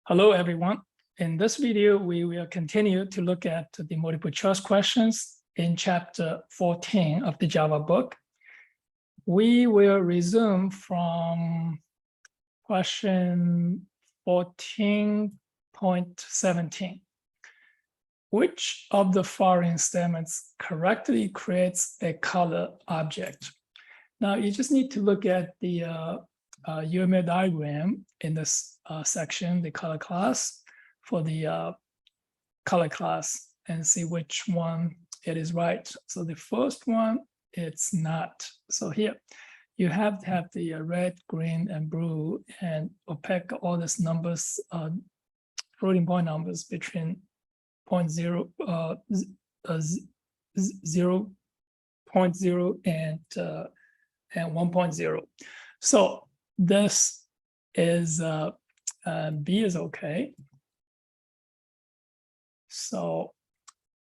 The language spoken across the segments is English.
Hello, everyone. In this video, we will continue to look at the multiple choice questions in chapter 14 of the Java book. We will resume from question 14.17. Which of the following statements correctly creates a color object? Now, you just need to look at the UML diagram in this section, the color class, for the color class, and see which one it is right. So the first one, it's not. So here, you have to have the red, green, and blue, and opaque all these numbers, floating point numbers between 0.0 and 1.0. So this is B is okay. So,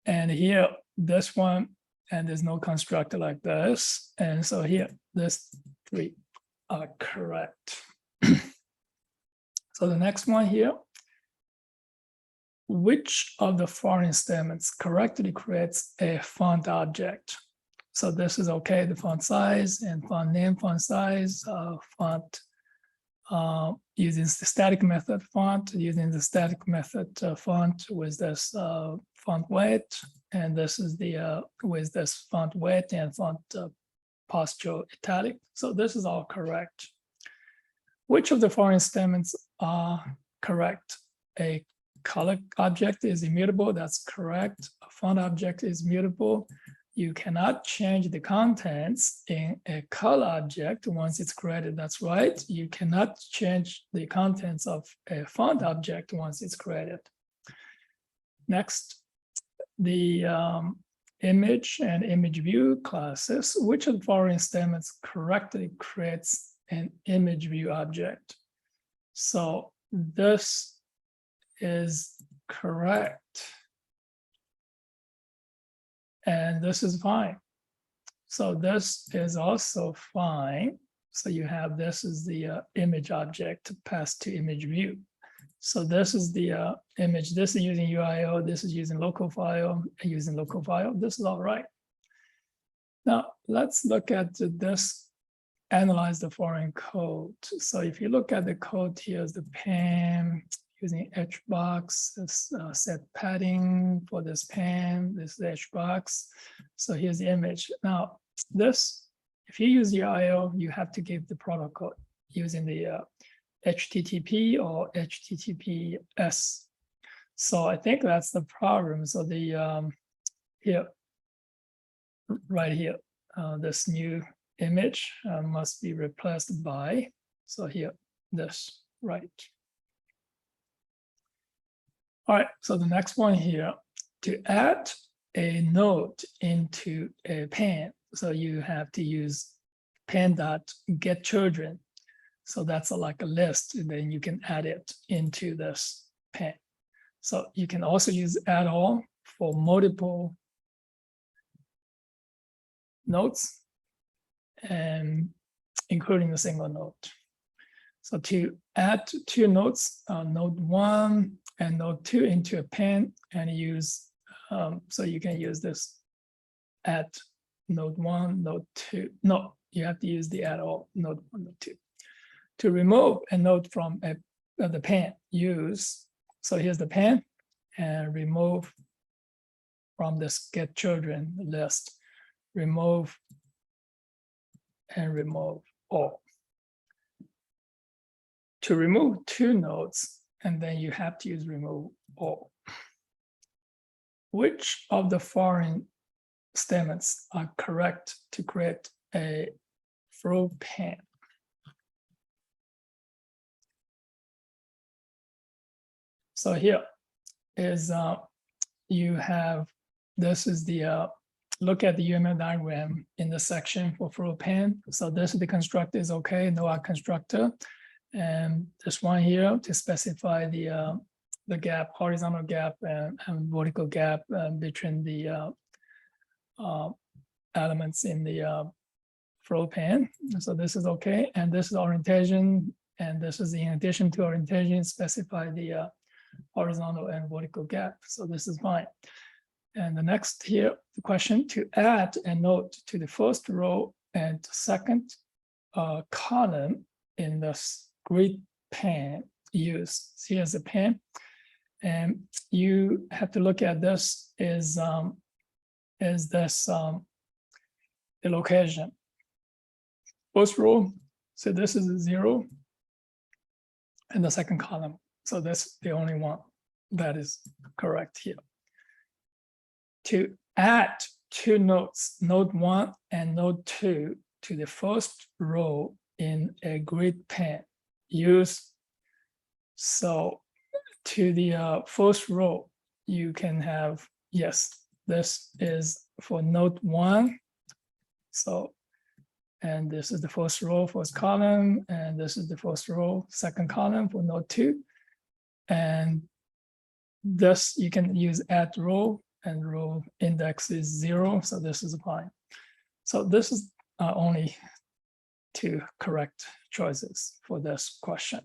and here, this one, and there's no constructor like this. And so here, this three are correct. So the next one here, which of the following statements correctly creates a font object? So this is okay, the font size and font name, font size, font using the static method font, using the static method font with this font weight, and this is the with this font weight and font posture italic. So this is all correct. Which of the following statements are correct? A color object is immutable, that's correct. A font object is mutable. You cannot change the contents in a color object once it's created, that's right. You cannot change the contents of a font object once it's created. Next, the image and image view classes. Which of the following statements correctly creates an image view object? So this is correct. And this is fine. So this is also fine. So you have this is the image object passed to image view. So this is the image. This is using UIO. This is using local file. Using local file. This is all right. Now let's look at this. Analyze the foreign code. So if you look at the code, here's the pen. Using HBox, this set padding for this pen, this HBox. So here's the image. Now, this, if you use UIO, you have to give the protocol using the HTTP or HTTPS. So I think that's the problem. So the here, right here, this new image must be replaced by. So here, this, right. All right, so the next one here, to add a node into a pen, so you have to use pen.getChildren. So that's like a list, and then you can add it into this pen. So you can also use add-all for multiple nodes, and including a single node. So to add two nodes, node 1 and node 2 into a pen, and use, so you can use this add node 1, node 2. No, you have to use the add-all node 1, node 2. To remove a node from the pen, use, so here's the pen, and remove from this getChildren list, remove and remove all. To remove two nodes, and then you have to use remove all. Which of the following statements are correct to create a flow pen? So here is you have, this is the look at the UML diagram in the section for flow pen. So this is the constructor is okay, no R constructor. And this one here to specify the gap, horizontal gap and vertical gap between the elements in the flow pen. So this is okay. And this is orientation And this is in addition to orientation, specify the horizontal and vertical gap. So this is fine. And the next here, the question to add a note to the first row and second column in the grid pane use. Here's a pane. And you have to look at this is this the location. First row, so this is a 0. And the second column. So that's the only one that is correct here. To add 2 nodes, node 1 and node 2 to the first row in a grid pane, use. So to the first row, you can have, yes, this is for node 1. So, and this is the first row, first column, and this is the first row, second column for node 2. And this, you can use add row, and row index is 0, so this is fine. So this is only 2 correct choices for this question.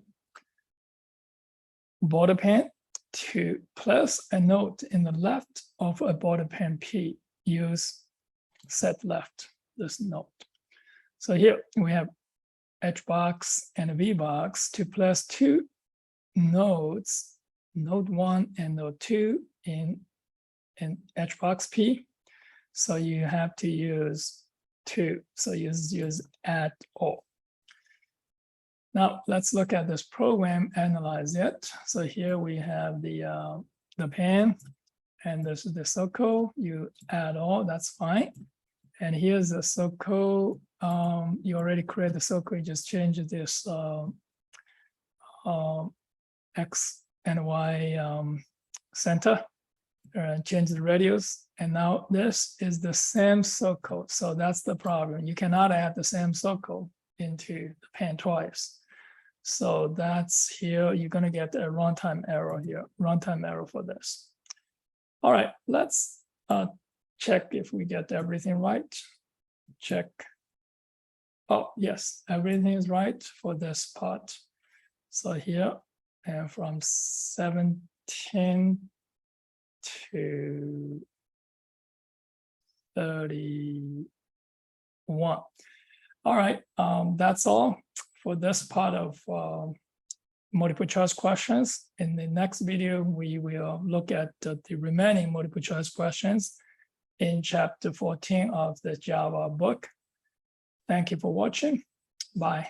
Border pane, to place a note in the left of a border pane P, use set left, this note. So here we have H box and a V box to place 2 nodes, node 1 and node 2 in H box P. So you have to use 2. So use add all. Now let's look at this program, analyze it. So here we have the pane, and this is the circle. You add all, that's fine. And here's the circle. You already create the circle. You just change this X and Y center. Change the radius, and now this is the same circle. So that's the problem. You cannot add the same circle into the pane twice. So that's here, you're going to get a runtime error here, runtime error for this. All right, let's check if we get everything right. Check. Oh, yes, everything is right for this part. So here, and from 17 to 31. All right, that's all for this part of multiple choice questions. In the next video, we will look at the remaining multiple choice questions in chapter 14 of the Java book. Thank you for watching. Bye.